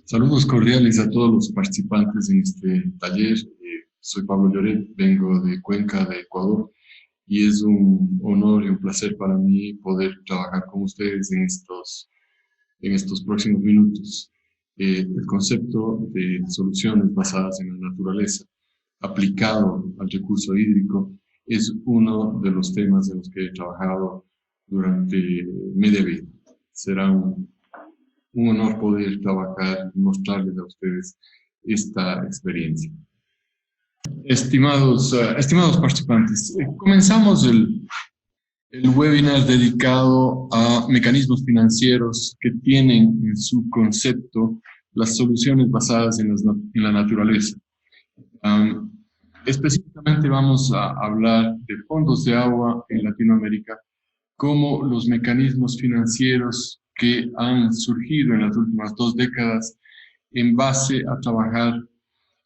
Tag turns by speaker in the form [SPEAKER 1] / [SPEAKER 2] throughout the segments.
[SPEAKER 1] Saludos cordiales a todos los participantes en este taller. Soy Pablo Lloret, vengo de Cuenca, de Ecuador, y es un honor y un placer para mí poder trabajar con ustedes en estos próximos minutos. El concepto de soluciones basadas en la naturaleza aplicado al recurso hídrico es uno de los temas en los que he trabajado durante media vida. Será un honor poder trabajar y mostrarles a ustedes esta experiencia. Estimados participantes, comenzamos el webinar dedicado a mecanismos financieros que tienen en su concepto las soluciones basadas en la naturaleza. Específicamente vamos a hablar de fondos de agua en Latinoamérica como los mecanismos financieros que han surgido en las últimas 2 décadas en base a trabajar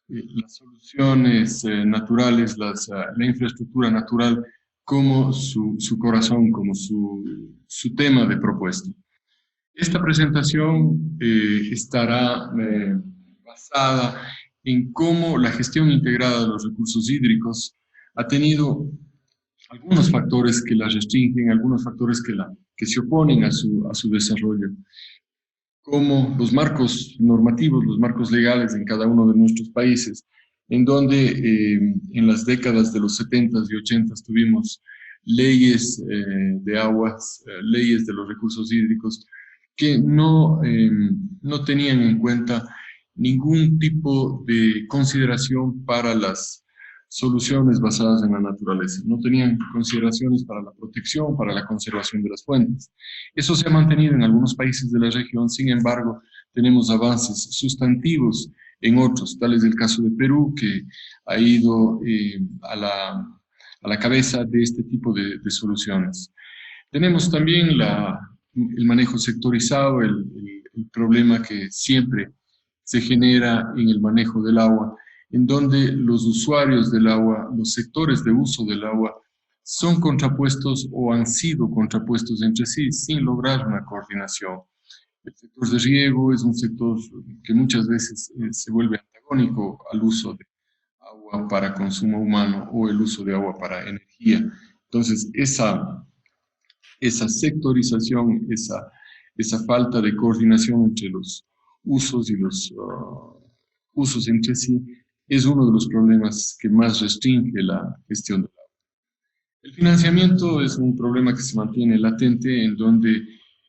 [SPEAKER 1] las soluciones naturales, la infraestructura natural como su corazón, como su tema de propuesta. Esta presentación estará basada en cómo la gestión integrada de los recursos hídricos ha tenido algunos factores que la restringen, algunos factores que se oponen a su desarrollo, como los marcos normativos, los marcos legales en cada uno de nuestros países, en donde en las décadas de los 70s y 80s tuvimos leyes de aguas, leyes de los recursos hídricos, que no tenían en cuenta ningún tipo de consideración para las soluciones basadas en la naturaleza. No tenían consideraciones para la protección, para la conservación de las fuentes. Eso se ha mantenido en algunos países de la región, sin embargo, tenemos avances sustantivos en otros, tal es el caso de Perú, que ha ido a la cabeza de este tipo de soluciones. Tenemos también el manejo sectorizado, el problema que siempre se genera en el manejo del agua, en donde los usuarios del agua, los sectores de uso del agua, son contrapuestos o han sido contrapuestos entre sí sin lograr una coordinación. El sector de riego es un sector que muchas veces se vuelve antagónico al uso de agua para consumo humano o el uso de agua para energía. Entonces, esa sectorización, esa falta de coordinación entre los usos y los usos entre sí, es uno de los problemas que más restringe la gestión del agua. El financiamiento es un problema que se mantiene latente, en donde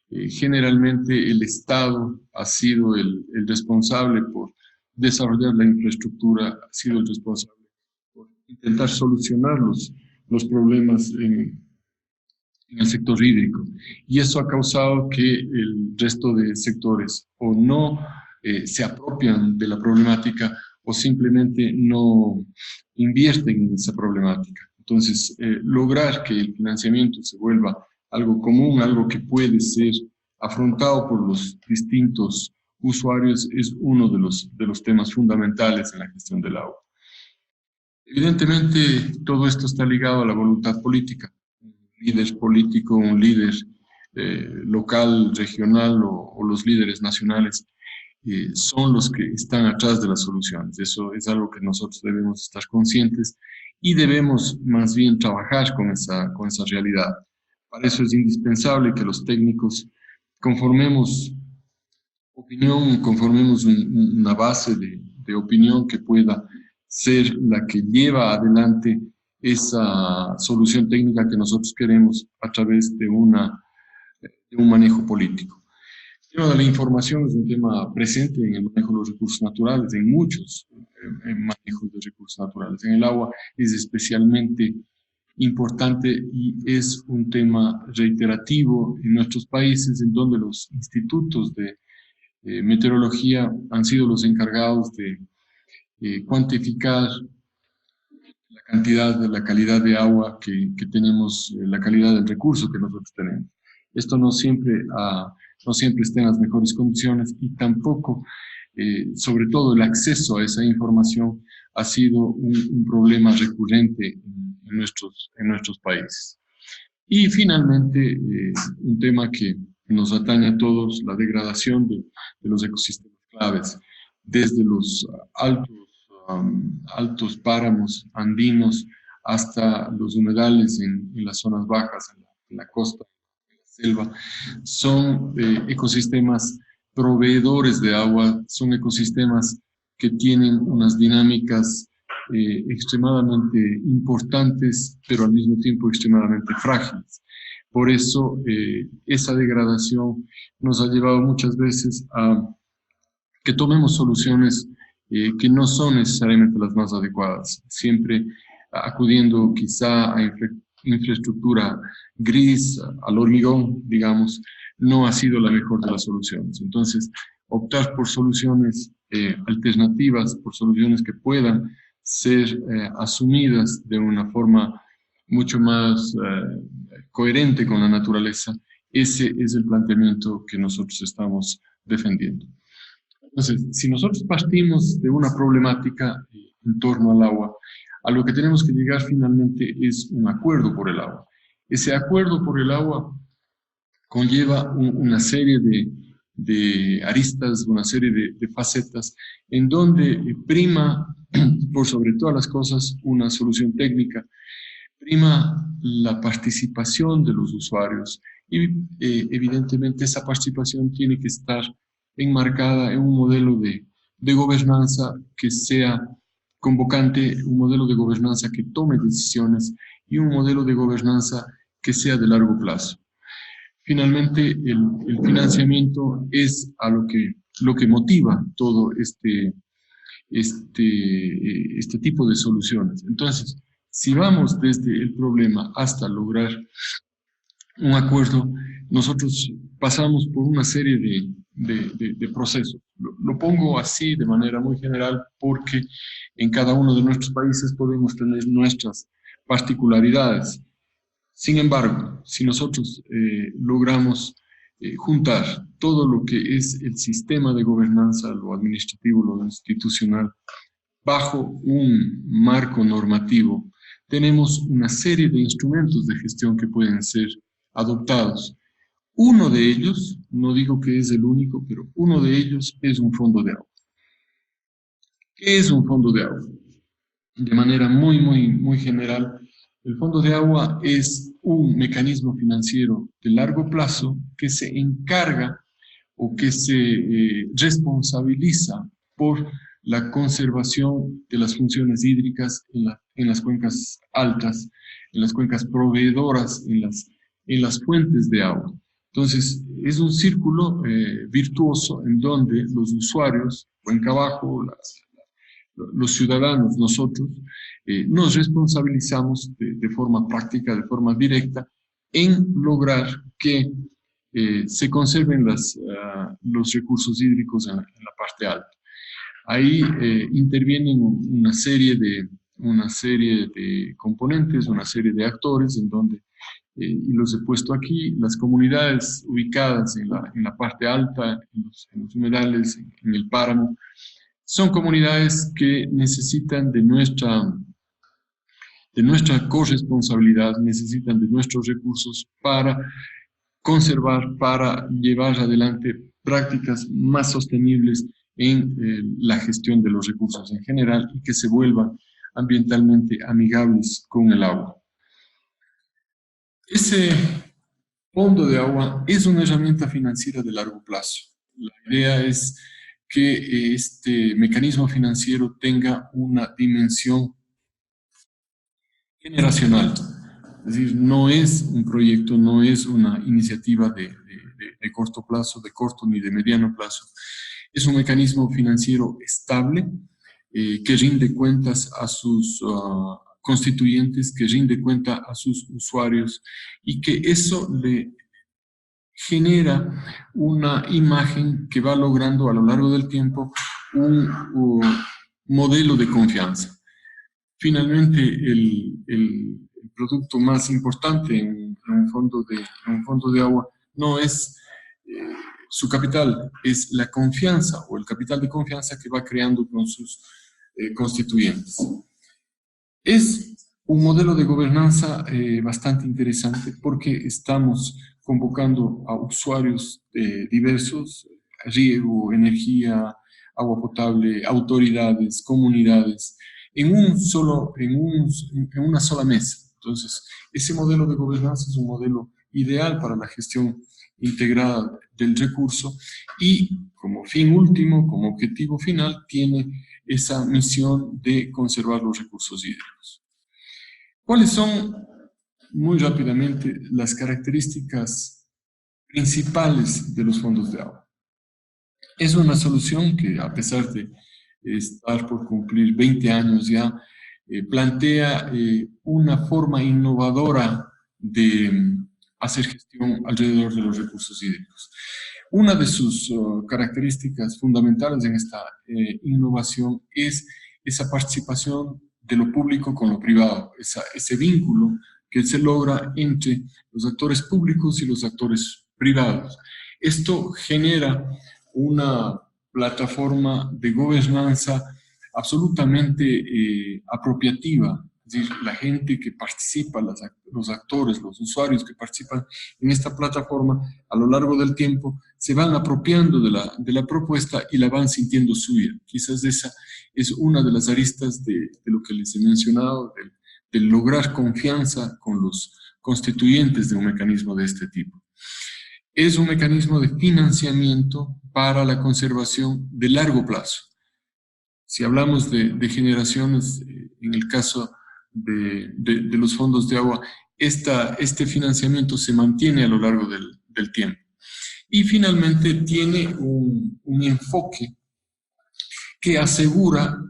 [SPEAKER 1] generalmente el Estado ha sido el responsable por desarrollar la infraestructura, ha sido el responsable por intentar solucionar los problemas en el sector hídrico. Y eso ha causado que el resto de sectores o no se apropian de la problemática o simplemente no invierten en esa problemática. Entonces, lograr que el financiamiento se vuelva algo común, algo que puede ser afrontado por los distintos usuarios, es uno de los temas fundamentales en la gestión del agua. Evidentemente, todo esto está ligado a la voluntad política. Un líder político, un líder local, regional o los líderes nacionales son los que están atrás de las soluciones. Eso es algo que nosotros debemos estar conscientes y debemos más bien trabajar con esa realidad. Para eso es indispensable que los técnicos conformemos opinión, conformemos una base de opinión que pueda ser la que lleva adelante esa solución técnica que nosotros queremos a través de un manejo político. El tema de la información es un tema presente en el manejo de los recursos naturales, en muchos manejos de recursos naturales. En el agua es especialmente importante y es un tema reiterativo en nuestros países, en donde los institutos de meteorología han sido los encargados de cuantificar la cantidad, de la calidad de agua que tenemos, la calidad del recurso que nosotros tenemos. Esto no siempre está en las mejores condiciones y tampoco, sobre todo, el acceso a esa información ha sido un problema recurrente en nuestros países. Y finalmente, un tema que nos atañe a todos, la degradación de los ecosistemas claves, desde los altos páramos andinos hasta los humedales en las zonas bajas, en la costa, en la selva. Son ecosistemas proveedores de agua, son ecosistemas que tienen unas dinámicas extremadamente importantes, pero al mismo tiempo extremadamente frágiles. Por eso, esa degradación nos ha llevado muchas veces a que tomemos soluciones que no son necesariamente las más adecuadas, siempre acudiendo quizá a infraestructura gris, al hormigón, digamos, no ha sido la mejor de las soluciones. Entonces, optar por soluciones alternativas, por soluciones que puedan ser asumidas de una forma mucho más coherente con la naturaleza, ese es el planteamiento que nosotros estamos defendiendo. Entonces, si nosotros partimos de una problemática en torno al agua, a lo que tenemos que llegar finalmente es un acuerdo por el agua. Ese acuerdo por el agua conlleva una serie de aristas, una serie de facetas, en donde prima, por sobre todas las cosas, una solución técnica, prima la participación de los usuarios y evidentemente esa participación tiene que estar enmarcada en un modelo de gobernanza que sea convocante, un modelo de gobernanza que tome decisiones y un modelo de gobernanza que sea de largo plazo. Finalmente, el financiamiento es a lo que motiva todo este tipo de soluciones. Entonces, si vamos desde el problema hasta lograr un acuerdo, nosotros pasamos por una serie de procesos. Lo pongo así de manera muy general porque en cada uno de nuestros países podemos tener nuestras particularidades. Sin embargo, si nosotros logramos juntar todo lo que es el sistema de gobernanza, lo administrativo, lo institucional, bajo un marco normativo, tenemos una serie de instrumentos de gestión que pueden ser adoptados. Uno de ellos, no digo que es el único, pero uno de ellos es un fondo de agua. ¿Qué es un fondo de agua? De manera muy general, el fondo de agua es un mecanismo financiero de largo plazo que se encarga o que se responsabiliza por la conservación de las funciones hídricas en las cuencas altas, en las cuencas proveedoras, en las fuentes de agua. Entonces, es un círculo virtuoso en donde los usuarios, cuenca abajo, los ciudadanos, nosotros, nos responsabilizamos de forma práctica, de forma directa, en lograr que se conserven los recursos hídricos en la parte alta. Ahí intervienen una serie de componentes, una serie de actores, en donde, y los he puesto aquí, las comunidades ubicadas en la parte alta, en los humedales, en el páramo, son comunidades que necesitan de nuestra corresponsabilidad, necesitan de nuestros recursos para conservar, para llevar adelante prácticas más sostenibles en la gestión de los recursos en general y que se vuelvan ambientalmente amigables con el agua. Ese fondo de agua es una herramienta financiera de largo plazo. La idea es que este mecanismo financiero tenga una dimensión generacional. Es decir, no es un proyecto, no es una iniciativa de corto plazo, de corto ni de mediano plazo. Es un mecanismo financiero estable que rinde cuentas a sus constituyentes, que rinde cuenta a sus usuarios y que eso le genera una imagen que va logrando a lo largo del tiempo un modelo de confianza. Finalmente, el producto más importante en un fondo de agua no es su capital, es la confianza o el capital de confianza que va creando con sus constituyentes. Es un modelo de gobernanza bastante interesante porque estamos convocando a usuarios diversos, riego, energía, agua potable, autoridades, comunidades, en una sola mesa. Entonces, ese modelo de gobernanza es un modelo ideal para la gestión integrada del recurso y como fin último, como objetivo final, tiene esa misión de conservar los recursos hídricos. ¿Cuáles son, muy rápidamente, las características principales de los fondos de agua? Es una solución que, a pesar de estar por cumplir 20 años ya, plantea una forma innovadora de hacer gestión alrededor de los recursos hídricos. Una de sus características fundamentales en esta innovación es esa participación de lo público con lo privado, ese vínculo que se logra entre los actores públicos y los actores privados. Esto genera una plataforma de gobernanza absolutamente apropiativa. Es decir, la gente que participa, los actores, los usuarios que participan en esta plataforma, a lo largo del tiempo, se van apropiando de la propuesta y la van sintiendo suya. Quizás esa es una de las aristas de lo que les he mencionado, de lograr confianza con los constituyentes de un mecanismo de este tipo. Es un mecanismo de financiamiento para la conservación de largo plazo. Si hablamos de generaciones, en el caso de los fondos de agua, este financiamiento se mantiene a lo largo del tiempo. Y finalmente tiene un enfoque que asegura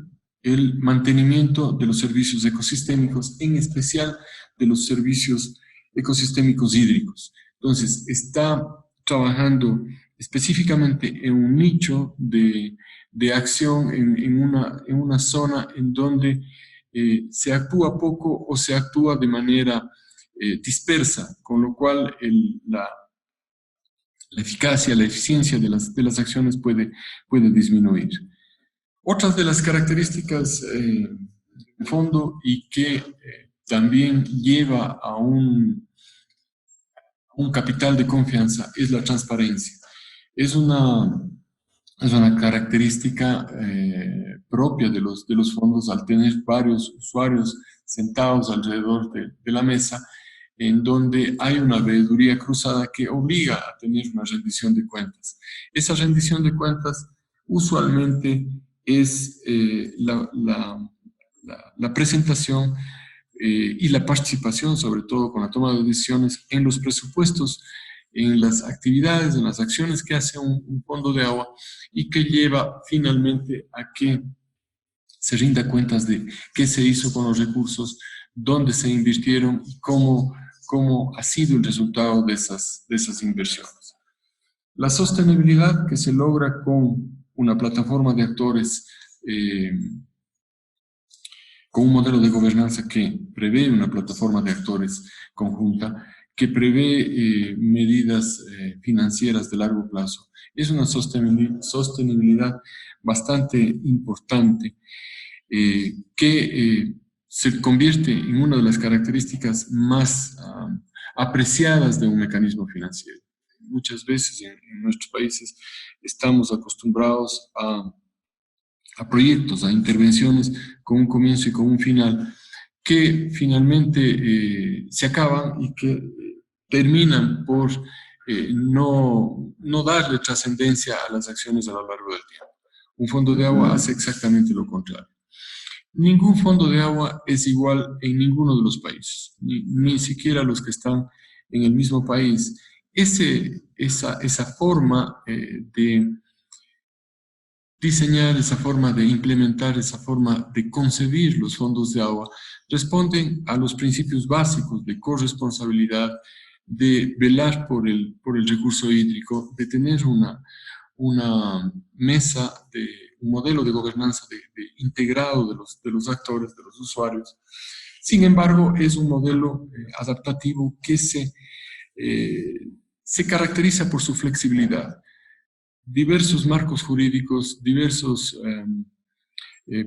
[SPEAKER 1] el mantenimiento de los servicios ecosistémicos, en especial de los servicios ecosistémicos hídricos. Entonces, está trabajando específicamente en un nicho de acción en una zona en donde se actúa poco o se actúa de manera dispersa, con lo cual la eficacia, la eficiencia de las acciones puede disminuir. Otras de las características del fondo y que también lleva a un capital de confianza es la transparencia. Es una característica propia de los fondos al tener varios usuarios sentados alrededor de la mesa, en donde hay una veeduría cruzada que obliga a tener una rendición de cuentas. Esa rendición de cuentas usualmente es la presentación y la participación, sobre todo con la toma de decisiones en los presupuestos, en las actividades, en las acciones que hace un fondo de agua y que lleva finalmente a que se rinda cuentas de qué se hizo con los recursos, dónde se invirtieron y cómo ha sido el resultado de esas inversiones. La sostenibilidad que se logra con una plataforma de actores, con un modelo de gobernanza que prevé una plataforma de actores conjunta, que prevé medidas financieras de largo plazo. Es una sostenibilidad bastante importante que se convierte en una de las características más apreciadas de un mecanismo financiero. Muchas veces en nuestros países estamos acostumbrados a proyectos, a intervenciones con un comienzo y con un final, que finalmente se acaban y que terminan por no darle trascendencia a las acciones a lo largo del tiempo. Un fondo de agua hace exactamente lo contrario. Ningún fondo de agua es igual en ninguno de los países, ni siquiera los que están en el mismo país. Esa forma de diseñar, esa forma de implementar, esa forma de concebir los fondos de agua, responden a los principios básicos de corresponsabilidad, de velar por el recurso hídrico, de tener una mesa, un modelo de gobernanza integrado de los actores, de los usuarios. Sin embargo, es un modelo adaptativo que se caracteriza por su flexibilidad. Diversos marcos jurídicos, diversos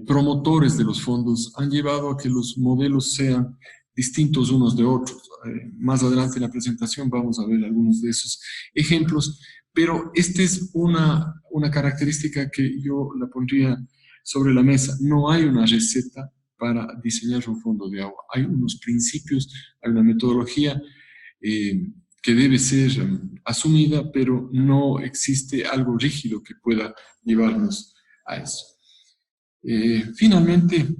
[SPEAKER 1] promotores de los fondos han llevado a que los modelos sean distintos unos de otros. Más adelante en la presentación vamos a ver algunos de esos ejemplos, pero esta es una una característica que yo la pondría sobre la mesa. No hay una receta para diseñar un fondo de agua. Hay unos principios, hay una metodología que debe ser asumida, pero no existe algo rígido que pueda llevarnos a eso. Finalmente,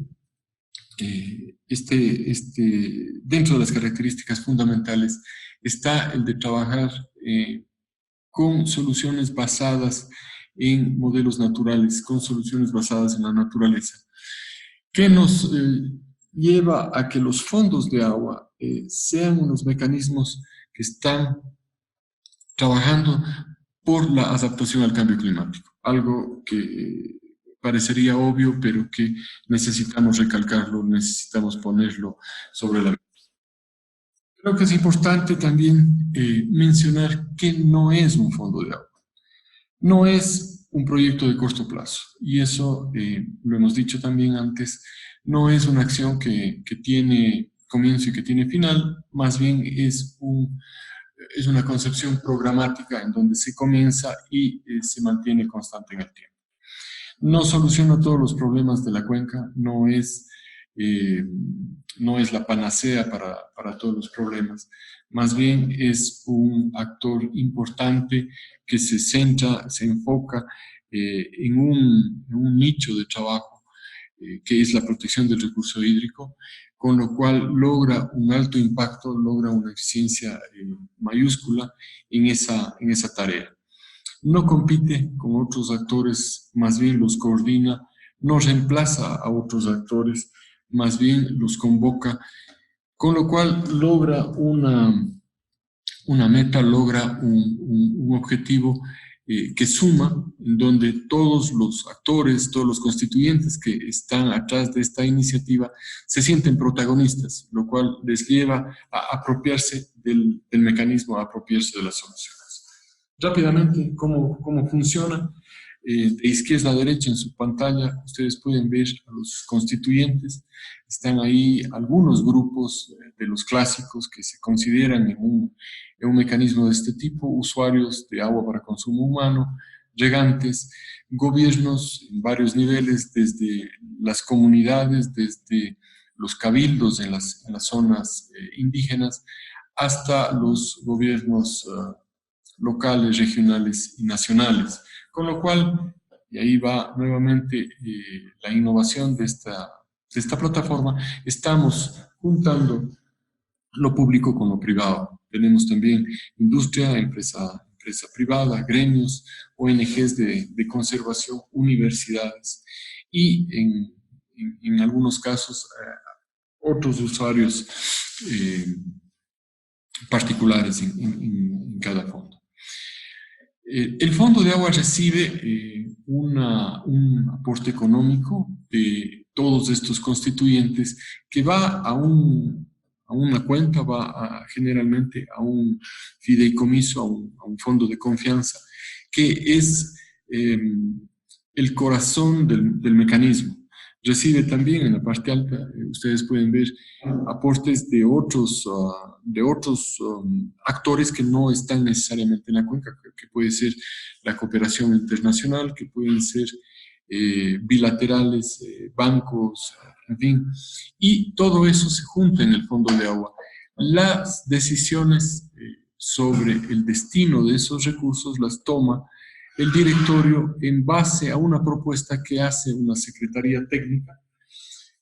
[SPEAKER 1] dentro de las características fundamentales está el de trabajar con soluciones basadas en modelos naturales, con soluciones basadas en la naturaleza, que nos lleva a que los fondos de agua sean unos mecanismos que están trabajando por la adaptación al cambio climático, algo que parecería obvio, pero que necesitamos recalcarlo, necesitamos ponerlo sobre la mesa. Creo que es importante también mencionar que no es un fondo de agua, no es un proyecto de corto plazo, y eso lo hemos dicho también antes, no es una acción que tiene comienzo y que tiene final, más bien es una concepción programática en donde se comienza y se mantiene constante en el tiempo. No soluciona todos los problemas de la cuenca, no es la panacea para todos los problemas, más bien es un actor importante que se centra, se enfoca en un nicho de trabajo que es la protección del recurso hídrico, con lo cual logra un alto impacto, logra una eficiencia mayúscula en esa tarea. No compite con otros actores, más bien los coordina, no reemplaza a otros actores, más bien los convoca, con lo cual logra una meta, logra un objetivo que suma, en donde todos los actores, todos los constituyentes que están atrás de esta iniciativa se sienten protagonistas, lo cual les lleva a apropiarse del mecanismo, a apropiarse de las soluciones. Rápidamente, ¿cómo funciona? De izquierda a derecha en su pantalla, ustedes pueden ver a los constituyentes. Están ahí algunos grupos de los clásicos que se consideran en un mecanismo de este tipo: usuarios de agua para consumo humano, regantes, gobiernos en varios niveles, desde las comunidades, desde los cabildos en las zonas indígenas, hasta los gobiernos locales, regionales y nacionales. Con lo cual, y ahí va nuevamente la innovación de esta plataforma, estamos juntando lo público con lo privado. Tenemos también industria, empresa privada, gremios, ONGs de conservación, universidades y en algunos casos otros usuarios particulares en cada fondo. El Fondo de Agua recibe un aporte económico de todos estos constituyentes que va a una cuenta, generalmente a un fideicomiso, a un fondo de confianza, que es el corazón del mecanismo. Recibe también en la parte alta, ustedes pueden ver, aportes de otros actores que no están necesariamente en la cuenca, que puede ser la cooperación internacional, que pueden ser bilaterales, bancos, en fin. Y todo eso se junta en el fondo de agua. Las decisiones sobre el destino de esos recursos las toma el directorio en base a una propuesta que hace una secretaría técnica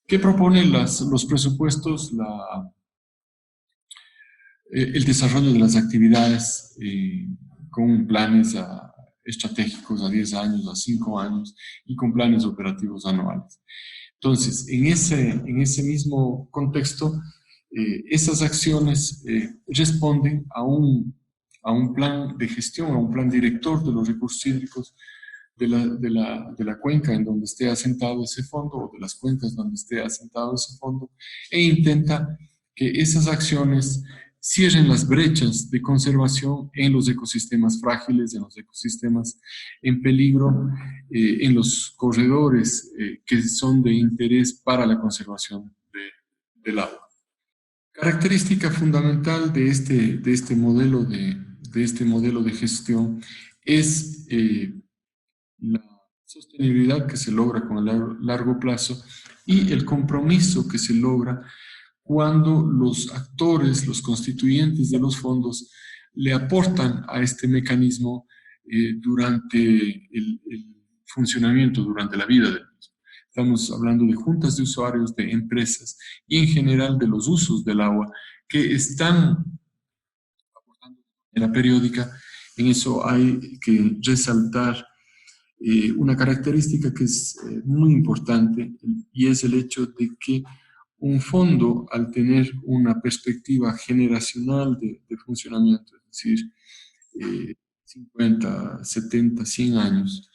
[SPEAKER 1] que propone los presupuestos, el desarrollo de las actividades con planes estratégicos a 10 años, a 5 años y con planes operativos anuales. Entonces, en ese mismo contexto, esas acciones responden a un plan de gestión, a un plan director de los recursos hídricos de la cuenca en donde esté asentado ese fondo, o de las cuencas donde esté asentado ese fondo, e intenta que esas acciones cierren las brechas de conservación en los ecosistemas frágiles, en los ecosistemas en peligro, en los corredores que son de interés para la conservación del agua. Característica fundamental de este modelo de gestión es la sostenibilidad que se logra con el largo plazo y el compromiso que se logra cuando los actores, los constituyentes de los fondos, le aportan a este mecanismo durante el funcionamiento, durante la vida del mismo. Estamos hablando de juntas de usuarios, de empresas y en general de los usos del agua que están aportando de manera periódica. En eso hay que resaltar una característica que es muy importante y es el hecho de que un fondo, al tener una perspectiva generacional de funcionamiento, es decir, 50, 70, 100 años,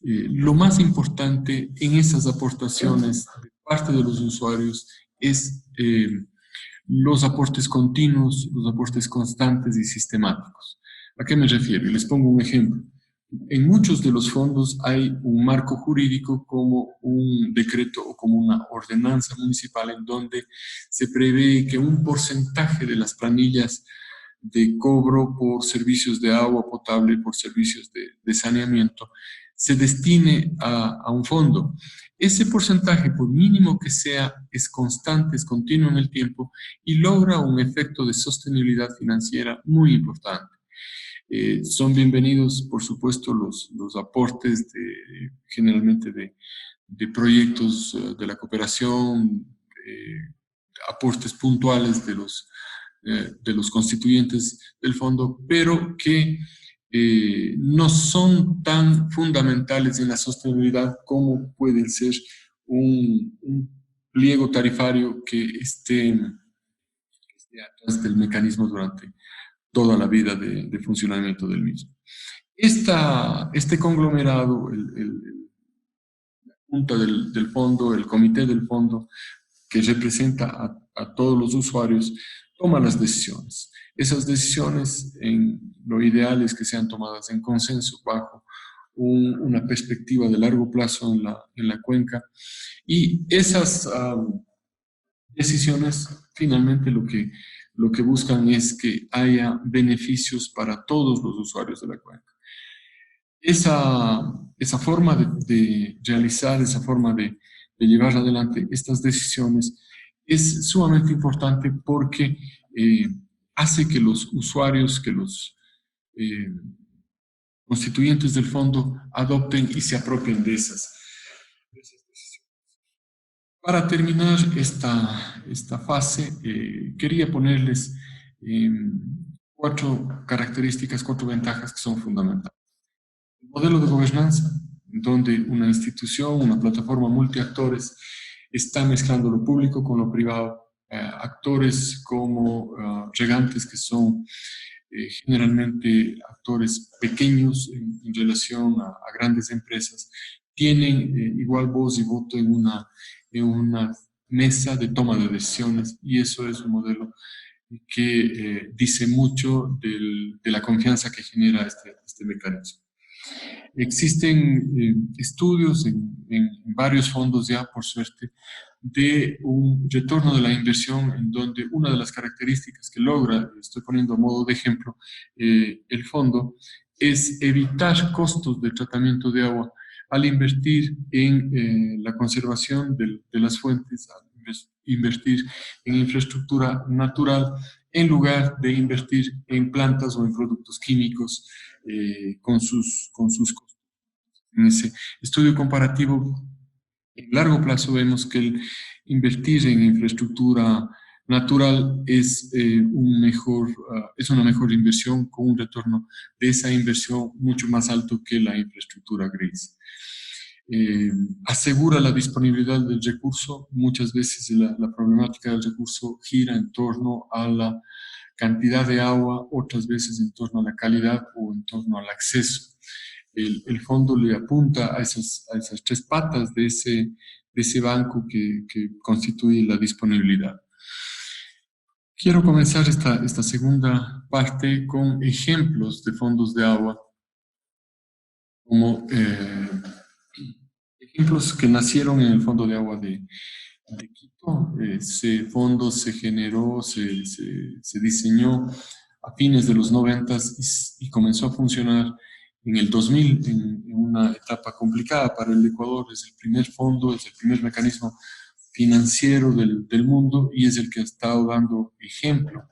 [SPEAKER 1] lo más importante en esas aportaciones de parte de los usuarios es los aportes continuos, los aportes constantes y sistemáticos. ¿A qué me refiero? Y les pongo un ejemplo. En muchos de los fondos hay un marco jurídico como un decreto o como una ordenanza municipal en donde se prevé que un porcentaje de las planillas de cobro por servicios de agua potable, por servicios de saneamiento, se destine a un fondo. Ese porcentaje, por mínimo que sea, es constante, es continuo en el tiempo y logra un efecto de sostenibilidad financiera muy importante. Son bienvenidos, por supuesto, los aportes generalmente de proyectos de la cooperación, aportes puntuales de los constituyentes del fondo, pero que no son tan fundamentales en la sostenibilidad como puede ser un pliego tarifario que esté atrás del mecanismo durante toda la vida de funcionamiento del mismo. Este conglomerado, la junta del fondo, el comité del fondo, que representa a todos los usuarios, toma las decisiones. Esas decisiones, en lo ideal es que sean tomadas en consenso bajo una perspectiva de largo plazo en la cuenca. Y esas decisiones, finalmente, lo que buscan es que haya beneficios para todos los usuarios de la cuenca. Esa forma de realizar, esa forma de llevar adelante estas decisiones es sumamente importante porque hace que los usuarios, que los constituyentes del fondo adopten y se apropien de esas decisiones. Para terminar esta fase, quería ponerles cuatro características, cuatro ventajas que son fundamentales. El modelo de gobernanza, donde una institución, una plataforma multiactores está mezclando lo público con lo privado, actores como regantes que son generalmente actores pequeños en relación a grandes empresas, tienen igual voz y voto en una mesa de toma de decisiones y eso es un modelo que dice mucho de la confianza que genera este mecanismo. Existen estudios en varios fondos ya, por suerte, de un retorno de la inversión en donde una de las características que logra, estoy poniendo a modo de ejemplo, el fondo, es evitar costos de tratamiento de agua al invertir en la conservación de las fuentes, al invertir en infraestructura natural, en lugar de invertir en plantas o en productos químicos con sus costos. En ese estudio comparativo, en largo plazo vemos que el invertir en infraestructura natural es, es una mejor inversión con un retorno de esa inversión mucho más alto que la infraestructura gris. Asegura la disponibilidad del recurso. Muchas veces la problemática del recurso gira en torno a la cantidad de agua, otras veces en torno a la calidad o en torno al acceso. El fondo le apunta a esas tres patas de ese banco que constituye la disponibilidad. Quiero comenzar esta segunda parte con ejemplos de fondos de agua, como ejemplos que nacieron en el Fondo de Agua de Quito. Ese fondo se generó, se diseñó a fines de los 90 y comenzó a funcionar en el 2000, en una etapa complicada para el Ecuador. Es el primer fondo, es el primer mecanismo financiero del mundo y es el que ha estado dando ejemplo.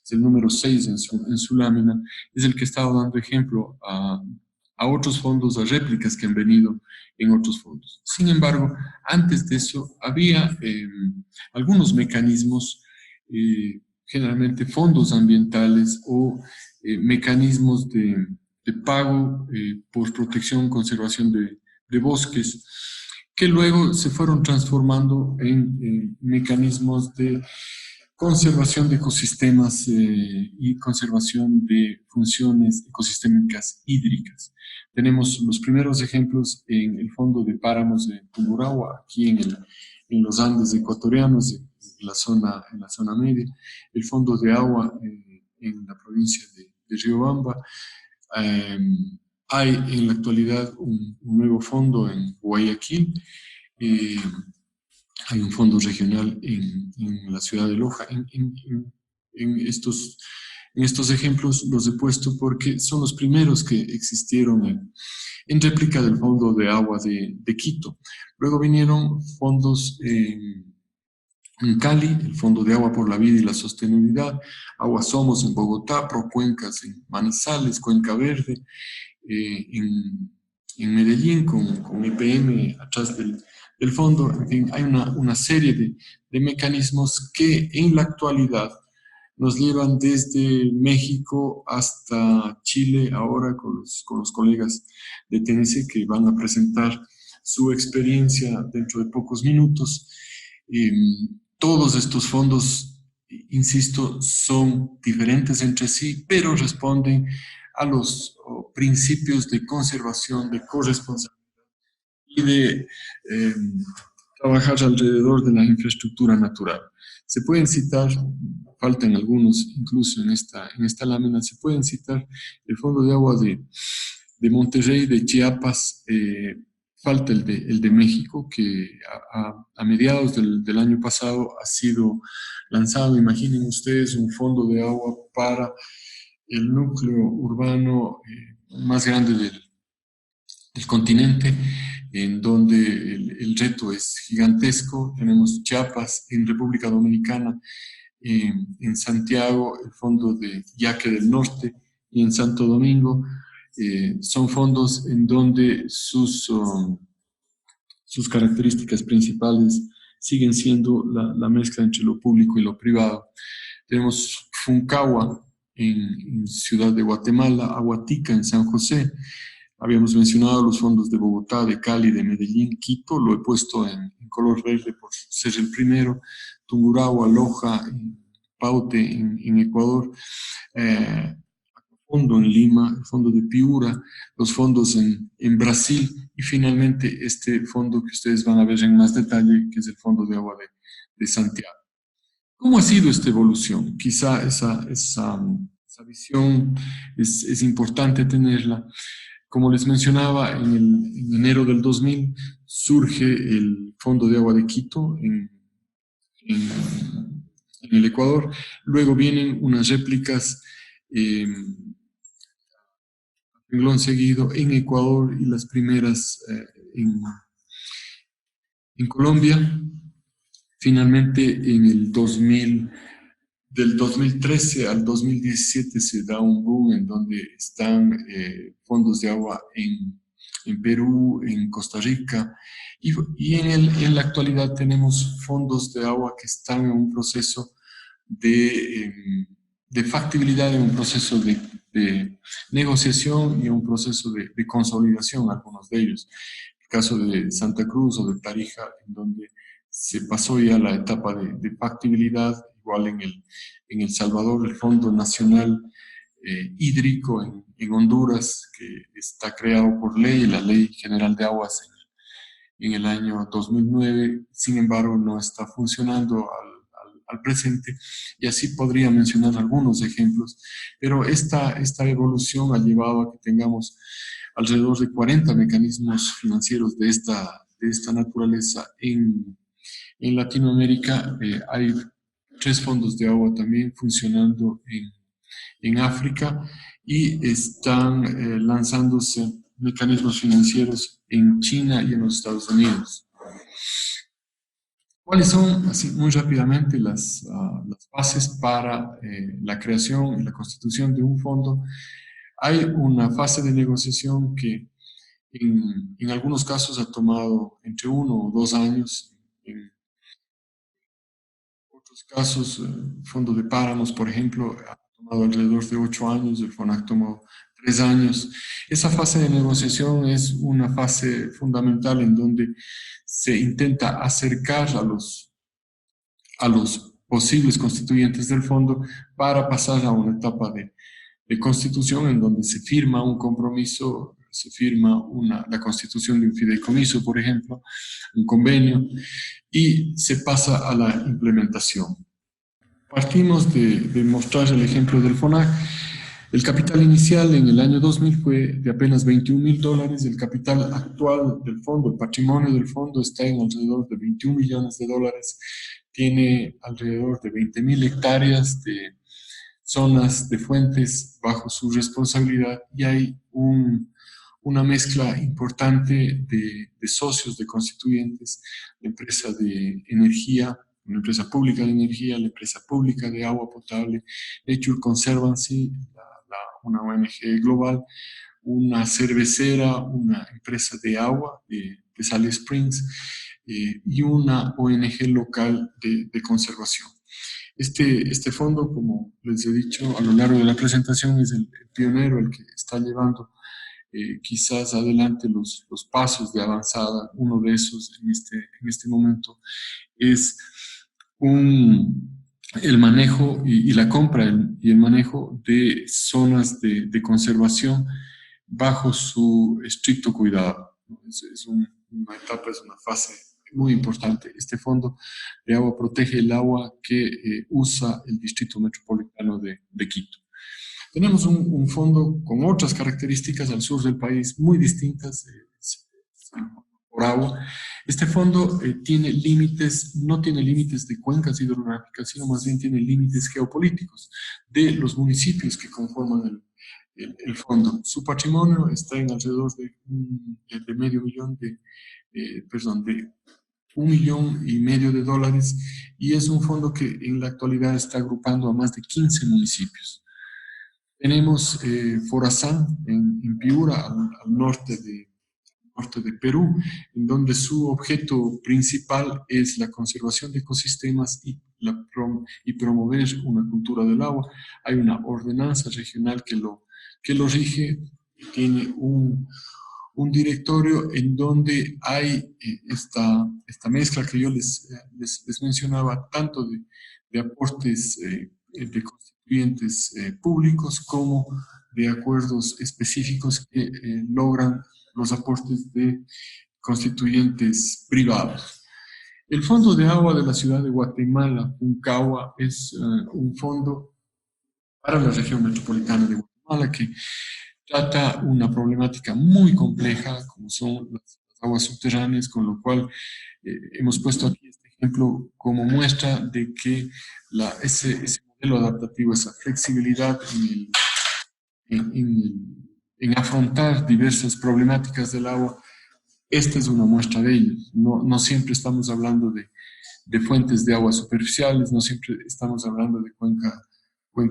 [SPEAKER 1] Es el número 6 en su lámina, es el que ha estado dando ejemplo a otros fondos, a réplicas que han venido en otros fondos. Sin embargo, antes de eso había algunos mecanismos, generalmente fondos ambientales o mecanismos de pago por protección, conservación de bosques, que luego se fueron transformando en mecanismos de conservación de ecosistemas y conservación de funciones ecosistémicas hídricas. Tenemos los primeros ejemplos en el fondo de páramos de Tungurahua, aquí en los Andes ecuatorianos, en la zona media, el fondo de agua en la provincia de Riobamba. Eh, Hay en la actualidad un nuevo fondo en Guayaquil. eh, Hay un fondo regional en la ciudad de Loja. En estos ejemplos los he puesto porque son los primeros que existieron en réplica del Fondo de Agua de Quito. Luego vinieron fondos en Cali, el Fondo de Agua por la Vida y la Sostenibilidad, Agua Somos en Bogotá, Procuencas en Manizales, Cuenca Verde, en Medellín con IPM atrás del fondo. En fin, hay una serie de mecanismos que en la actualidad nos llevan desde México hasta Chile, ahora con los colegas de TNC que van a presentar su experiencia dentro de pocos minutos. Todos estos fondos, insisto, son diferentes entre sí, pero responden a los principios de conservación, de corresponsabilidad y de trabajar alrededor de la infraestructura natural. Se pueden citar, faltan algunos incluso en esta lámina, se pueden citar el Fondo de Agua de Monterrey, de Chiapas, falta el de México, que a mediados del año pasado ha sido lanzado. Imaginen ustedes un fondo de agua para el núcleo urbano más grande del continente, en donde el reto es gigantesco. Tenemos Chiapas, en República Dominicana, en Santiago, el fondo de Yaque del Norte, y en Santo Domingo. Son fondos en donde sus características principales siguen siendo la mezcla entre lo público y lo privado. Tenemos Funcagua en Ciudad de Guatemala, Aguatica en San José. Habíamos mencionado los fondos de Bogotá, de Cali, de Medellín, Quito, lo he puesto en color verde por ser el primero. Tungurahua, Loja, Paute en Ecuador, fondo en Lima, el fondo de Piura, los fondos en Brasil y finalmente este fondo que ustedes van a ver en más detalle, que es el Fondo de Agua de Santiago. ¿Cómo ha sido esta evolución? Quizá esa visión es importante tenerla. Como les mencionaba, en enero del 2000 surge el Fondo de Agua de Quito en el Ecuador. Luego vienen unas réplicas renglón seguido en Ecuador y las primeras en Colombia. Finalmente, del 2013 al 2017 se da un boom en donde están fondos de agua en Perú, en Costa Rica, y en la actualidad tenemos fondos de agua que están en un proceso de factibilidad, en un proceso de negociación y un proceso de consolidación, algunos de ellos. El caso de Santa Cruz o de Tarija, en donde se pasó ya a la etapa de factibilidad, igual en El Salvador, el Fondo Nacional Hídrico en Honduras, que está creado por ley, la Ley General de Aguas en el año 2009, sin embargo no está funcionando al presente, y así podría mencionar algunos ejemplos, pero esta evolución ha llevado a que tengamos alrededor de 40 mecanismos financieros de esta naturaleza en Latinoamérica. Hay 3 fondos de agua también funcionando en África, y están lanzándose mecanismos financieros en China y en los Estados Unidos. ¿Cuáles son, así muy rápidamente, las bases para la creación y la constitución de un fondo? Hay una fase de negociación que en algunos casos ha tomado entre 1 o 2 años. En otros casos, el Fondo de Páramos, por ejemplo, ha tomado alrededor de 8 años, el FONAC tomó 3 años. Esa fase de negociación es una fase fundamental en donde se intenta acercar a los posibles constituyentes del fondo para pasar a una etapa de constitución en donde se firma un compromiso, se firma la constitución de un fideicomiso, por ejemplo, un convenio, y se pasa a la implementación. Partimos de mostrar el ejemplo del FONAC. El capital inicial en el año 2000 fue de apenas $21.000. El capital actual del fondo, el patrimonio del fondo, está en alrededor de $21 millones. Tiene alrededor de 20.000 hectáreas de zonas de fuentes bajo su responsabilidad, y hay una mezcla importante de socios, de constituyentes, la empresa de energía, una empresa pública de energía, la empresa pública de agua potable, Nature Conservancy, una ONG global, una cervecera, una empresa de agua, de Sally Springs, y una ONG local de conservación. Este fondo, como les he dicho a lo largo de la presentación, es el pionero, el que está llevando quizás adelante los pasos de avanzada. Uno de esos en este momento es el manejo y la compra y el manejo de zonas de conservación bajo su estricto cuidado. Es una etapa, es una fase muy importante. Este fondo de agua protege el agua que usa el Distrito Metropolitano de Quito. Tenemos un fondo con otras características al sur del país muy distintas por agua. Este fondo no tiene límites de cuencas hidrográficas, sino más bien tiene límites geopolíticos de los municipios que conforman el fondo. Su patrimonio está en alrededor de medio millón de $1,500,000, y es un fondo que en la actualidad está agrupando a más de 15 municipios. Tenemos Forazán en Piura, al norte de Perú, en donde su objeto principal es la conservación de ecosistemas y promover una cultura del agua. Hay una ordenanza regional que lo rige, tiene un directorio en donde hay esta mezcla que yo les mencionaba, tanto de aportes de constituyentes públicos como de acuerdos específicos que logran los aportes de constituyentes privados. El Fondo de Agua de la ciudad de Guatemala, Puncahua, es un fondo para la región metropolitana de Guatemala que trata una problemática muy compleja, como son las aguas subterráneas, con lo cual hemos puesto aquí este ejemplo como muestra de que ese modelo adaptativo, esa flexibilidad en afrontar diversas problemáticas del agua, esta es una muestra de ello. No siempre estamos hablando de fuentes de agua superficiales, no siempre estamos hablando de cuenca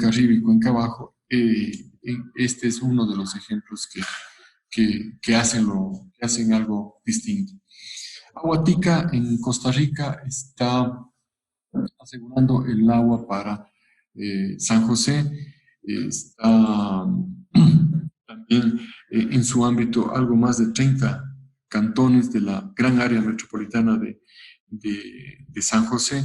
[SPEAKER 1] arriba y cuenca abajo. Este es uno de los ejemplos que hacen algo distinto. Aguatica en Costa Rica está asegurando el agua para San José. Está también en su ámbito algo más de 30 cantones de la gran área metropolitana de San José,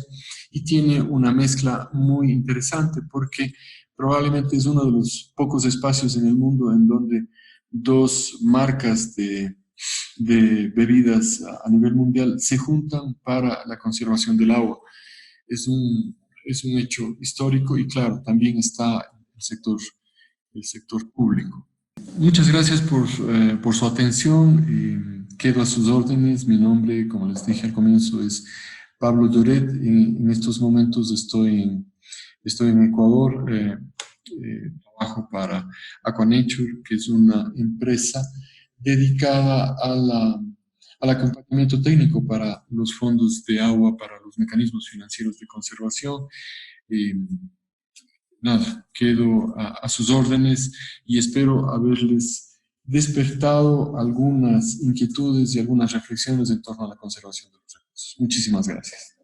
[SPEAKER 1] y tiene una mezcla muy interesante porque probablemente es uno de los pocos espacios en el mundo en donde dos marcas de bebidas a nivel mundial se juntan para la conservación del agua. Es un hecho histórico, y claro, también está el sector público. Muchas gracias por su atención. Quedo a sus órdenes. Mi nombre, como les dije al comienzo, es Pablo Lloret. En estos momentos estoy en Ecuador, trabajo para Aquanature, que es una empresa dedicada al acompañamiento técnico para los fondos de agua, para los mecanismos financieros de conservación. Eh, Nada, quedo a sus órdenes y espero haberles despertado algunas inquietudes y algunas reflexiones en torno a la conservación de los recursos. Muchísimas gracias.